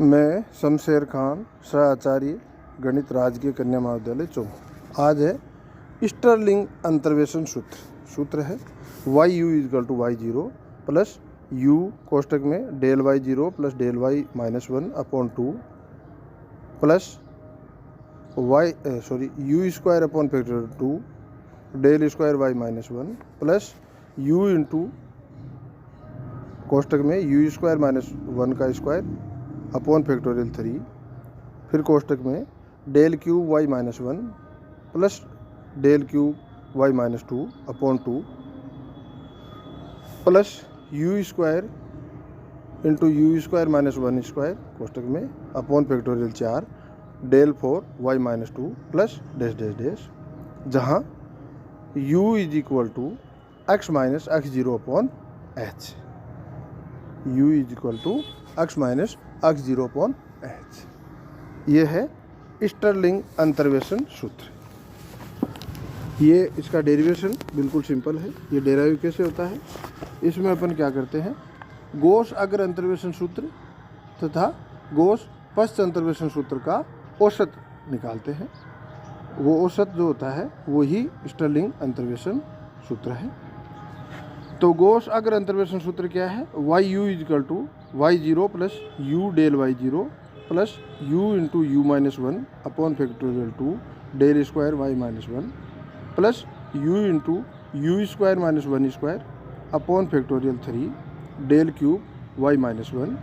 मैं शमशेर खान, सहआचार्य, गणित राजकीय कन्या महाविद्यालय चौक। आज है स्टर्लिंग अंतर्वेशन सूत्र है y u is equal to y zero plus u कोष्टक में del y zero plus del y minus one upon two plus u square upon factor two del square y minus one plus u into कोष्टक में u square minus one का square upon factorial three, फिर कोष्टक में del cube y minus one plus del cube y minus two upon two plus u square into u square minus one square कोष्टक में upon factorial चार del four y minus two plus dash dash dash, जहाँ u is equal to x minus x zero upon h. u is equal to x minus x zero upon h. ये है Stirling अंतर्वेशन सूत्र। ये इसका derivation बिल्कुल simple है। ये डेराइव कैसे होता है, इसमें अपन क्या करते हैं, गोस अग्र अंतर्वेशन सूत्र तथा गोस पश्च अंतर्वेशन सूत्र का औसत निकालते हैं। वो औसत जो होता है वो ही स्टर्लिंग अंतर्वेशन सूत्र है। तो गोस अग्र अंतर्वेशन सूत्र क्या है, y u is equal to y zero plus u del y zero plus u into u minus one upon factorial two del square y minus one plus u into u square minus one square upon factorial three del cube y minus one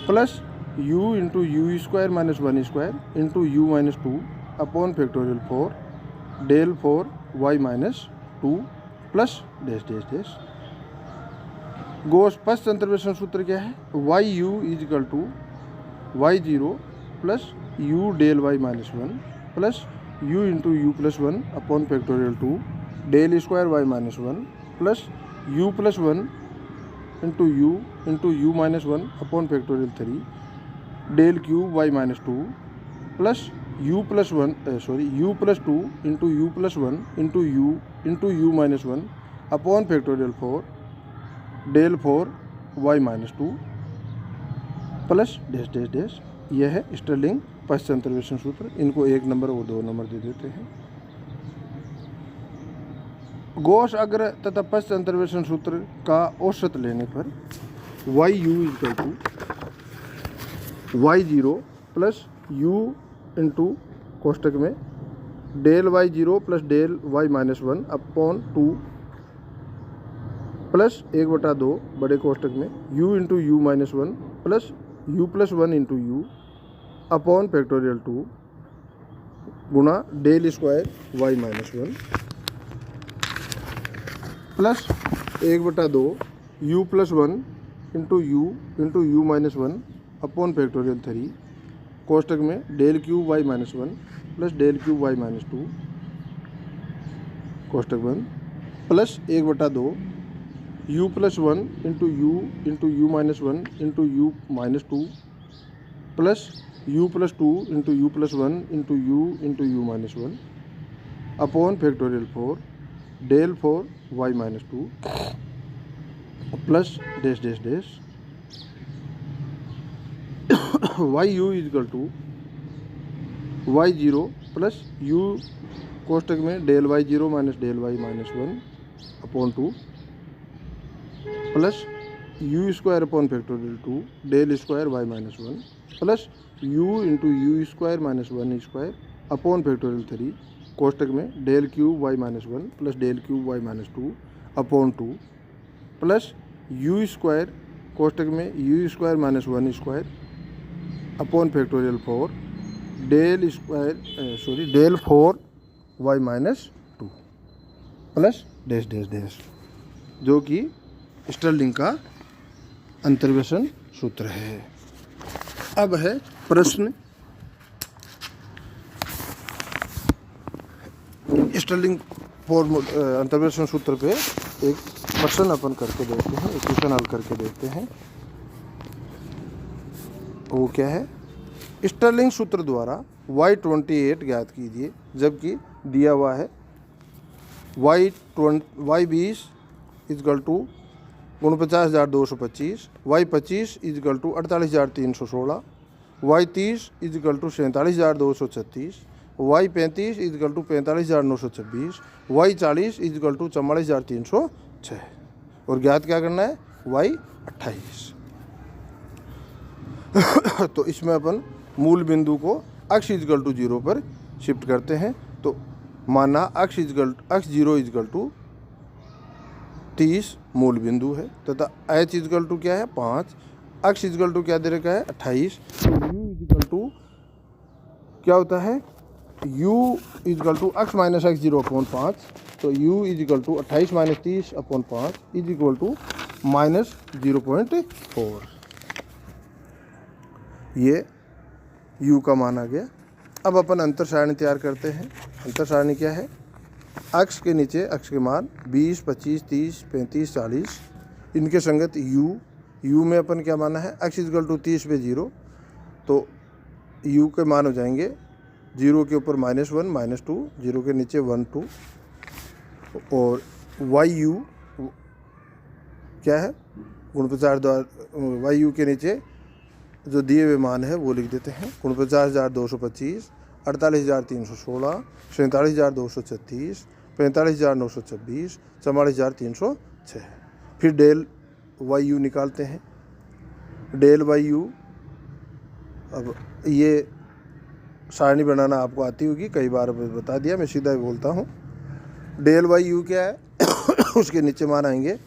plus u into u square minus one square into u minus two upon factorial four del four y minus two plus dash dash dash. गोस पश्च अंतर्वेशन सूत्र क्या है, y u is equal to y zero plus u del y minus one plus u into u plus one upon factorial two del square y minus one plus u plus one into u minus one upon factorial three del cube y minus two plus u plus two into u plus one into u minus one upon factorial four del four y minus two plus dash dash dash. यह है Stirling पश्च अंतर्वेशन सूत्र। इनको एक number और दो number दे देते हैं। गोस अग्र तथा पश्च अंतर्वेशन सूत्र का औसत लेने पर y u is equal to y zero plus u into कोष्टक में del y zero plus del y minus one upon two plus एक बटा दो बड़े कोष्टक में u into u minus one plus u plus one into u upon factorial two गुणा del square y minus one plus एक बटा दो u plus one into u minus one upon factorial three कोष्टक में del cube y minus one plus del cube y minus two कोष्टक बंद plus एक बटा दो u plus one into u minus one into u minus two plus u plus two into u plus one into u minus one upon factorial four del four y minus two plus dash dash dash. Y u is equal to y zero plus u कोष्टक में del y zero minus del y minus one upon two plus u square upon factorial two del square y minus one plus u into u square minus one square upon factorial three कोष्टक में del cube y minus one plus del cube y minus two upon two plus u square कोष्टक में u square minus one square upon factorial four del four y minus two plus dash dash dash, जो कि Stirling का अंतर्वेशन सूत्र है। अब है प्रश्न। स्टर्लिंग अंतर्वेशन सूत्र पे एक प्रश्न अपन करके देखते हैं, इक्वेशन हल करके देखते हैं। वो क्या है, स्टर्लिंग सूत्र द्वारा y28 ज्ञात कीजिए, जबकि दिया हुआ है y20 is equal to 49,225, y 25 is equal to 48,316, y 30 is equal to 47,236, y 35 is equal to 45,926, y 40 is equal to 44,306 और ज्ञात क्या करना है वाई 28। तो इसमें अपन मूल बिंदु को अक्ष इजकल टू 0 पर शिफ्ट करते हैं। तो माना अक्ष 0 इजकल टू 30 मूल बिंदु है तथा एच इजकल टू क्या है 5, अक्ष इजकल टू क्या दे रखा है 28। तो यू इजकल टू क्या होता है u इजकल टू अक्ष माइनस एक्स 0/5, तो u is equal to 28 minus 30/5 is equal to -0.4। ये u का मान आ गया। अब अपन अंतर सारणी तैयार करते हैं। अंतर सारणी क्या है, अक्ष के नीचे अक्ष के मान 20, 25, 30, 35, 40 इनके संगत u में अपन क्या माना है अक्ष इजकल टू 30 पे 0, तो u के मान हो जाएंगे 0 के ऊपर -1 -2, 0 के नीचे 1 2 और YU क्या है 49 द्वारा YU के नीचे जो दिए हुए मान है वो लिख देते हैं 49,225, 48,316, 47,236, 45,926, 44,306। फिर डेल YU निकालते हैं। डेल YU, अब ये सारणी बनाना आपको आती होगी, कई बार बता दिया, मैं सीधा ही बोलता हूँ। डेल YU क्या है उसके नीचे मान आएंगे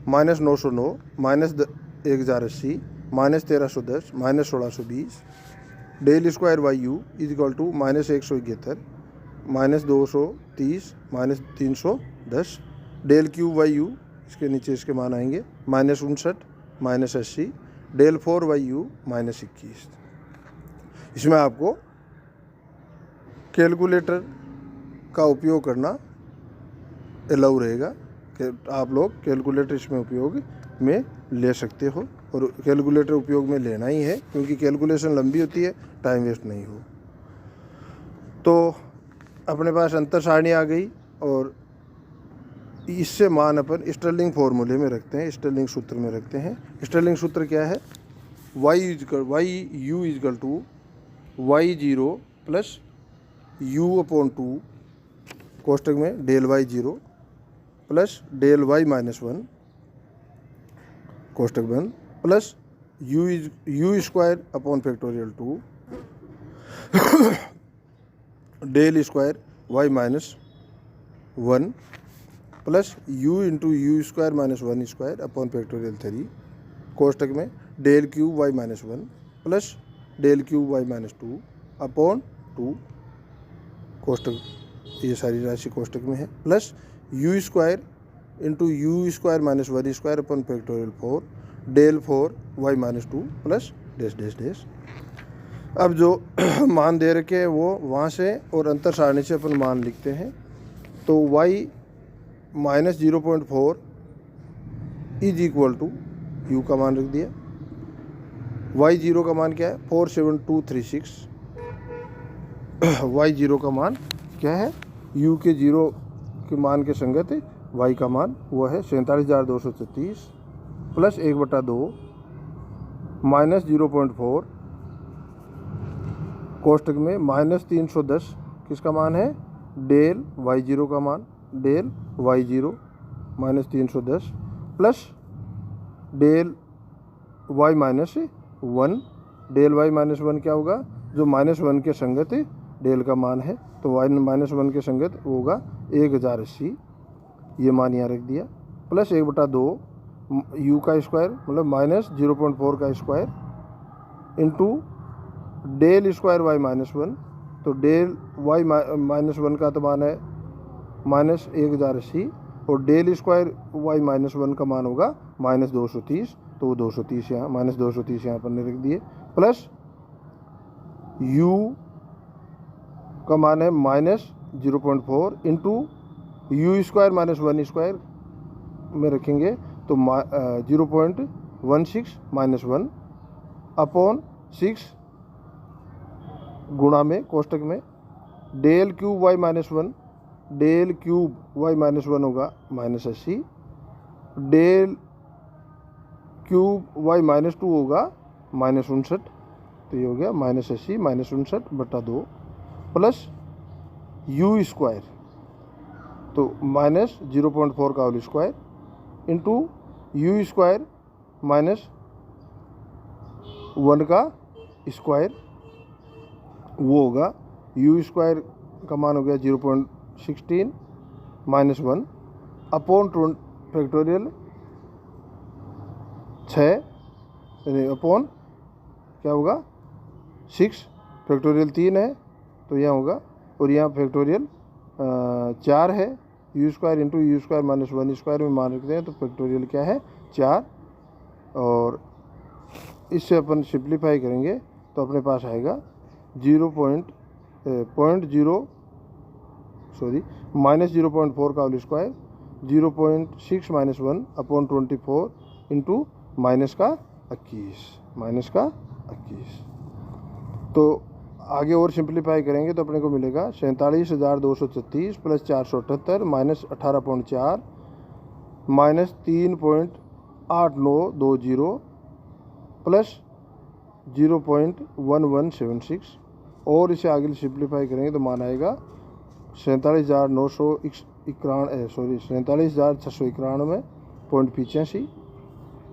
-909, -1080, -1310, -1620। Del square YU is equal to -171, -230, -310। Del cube YU इसके नीचे इसके मान आएंगे -59, -80। Del 4 YU -21। इसमें आपको कैलकुलेटर का उपयोग करना अलाउ रहेगा कि आप लोग कैलकुलेटर इसमें उपयोग में ले सकते हो और कैलकुलेटर उपयोग में लेना ही है क्योंकि कैलकुलेशन लंबी होती है, टाइम वेस्ट नहीं हो। तो अपने पास अंतर सारणी आ गई और इससे मान अपन स्टर्लिंग फॉर्मूले में रखते हैं, स्टर्लिंग सूत्र में रखते हैं। स्टर्लिंग सूत्र क्या है, YU is equal to Y0 plus U/2 कोष्टक में del Y0 plus del Y-1 कोष्टक बंद plus U square upon factorial 2 del square Y-1 plus U into U square -1 square upon factorial 3 कोष्टक में del cube Y-1 plus del cube Y-2 upon 2 कोष्टक, ये सारी राशि कोष्टक में है, plus U square into U square -1 square upon factorial 4 del 4 Y-2 plus dash dash dash. अब जो मान दे रखे हैं वो वहाँ से और अंतर सारणी से अपन मान लिखते हैं। तो Y -0.4 is equal to U का मान रख दिया, Y0 का मान क्या है 47236, Y0 का मान क्या है U के 0 के मान के संगत Y का मान वो है 47,236 प्लस 1/2 -0.4 कोष्टक में -310 किसका मान है डेल Y0 का मान, del Y0 -310 plus del Y-1, del Y-1 क्या होगा जो -1 के संगत डेल का मान है, तो Y-1 के संगत होगा 1080, ये मान यहाँ रख दिया, प्लस 1/2 U का स्क्वायर मतलब -0.4 का square into del square Y-1, तो डेल Y-1 का तो मान है -1080 और डेल स्क्वायर Y-1 का मान होगा -230, तो वो 230 यहाँ -230 यहाँ पर रख दिए, प्लस U का मान है -0.4 इंटू U स्क्वायर -1 स्क्वायर में रखेंगे तो 0.16 -1 अपॉन 6 गुणा में कोष्टक में del cube Y-1, del cube Y-1 होगा -80, डेल क्यूब वाई माइनस 2 होगा -59, तो ये हो गया -80 -59/2 प्लस यू स्क्वायर, तो -0.4 का whole square into u square -1 का स्क्वायर, वो होगा यू स्क्वायर का मान हो गया 0.16 -1 अपॉन फैक्टोरियल 6 अपॉन क्या होगा 6, फैक्टोरियल 3 है तो यहाँ होगा, और यहाँ फैक्टोरियल 4 है, you square into u square -1 square में मान रखते हैं तो फैक्टोरियल क्या है 4, और इससे अपन सिंप्लीफाई करेंगे तो अपने पास आएगा -0.4 का होल स्क्वायर 0.6 -1 अपॉन 24 इंटू -21। तो आगे और सिंप्लीफाई करेंगे तो अपने को मिलेगा 47,236 प्लस 478 -18.4 -3.8920 प्लस 0.1176, और इसे आगे सिंप्लीफाई करेंगे तो मान आएगा 47,691.85।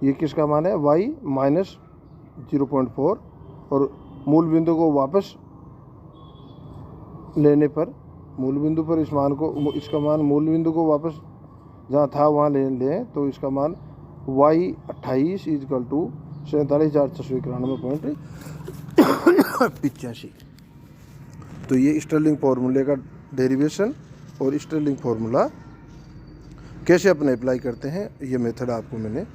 ये किसका मान है y -0.4, और मूल बिंदु को वापस लेने पर मूल बिंदु पर इस मान को, इसका मान मूल बिंदु को वापस जहाँ था वहाँ ले लें तो इसका मान y 28 = 47,691.85। तो ये स्टर्लिंग फार्मूले का डेरिवेशन और स्टर्लिंग फार्मूला कैसे अपने अप्लाई करते हैं ये मेथड आपको मैंने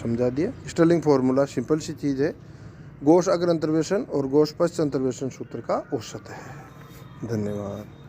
समझा दिया। स्टर्लिंग फार्मूला सिंपल सी चीज़ है, गॉस अग्र अंतर्वेशन और गॉस पश्च अंतर्वेशन सूत्र का औसत है। धन्यवाद।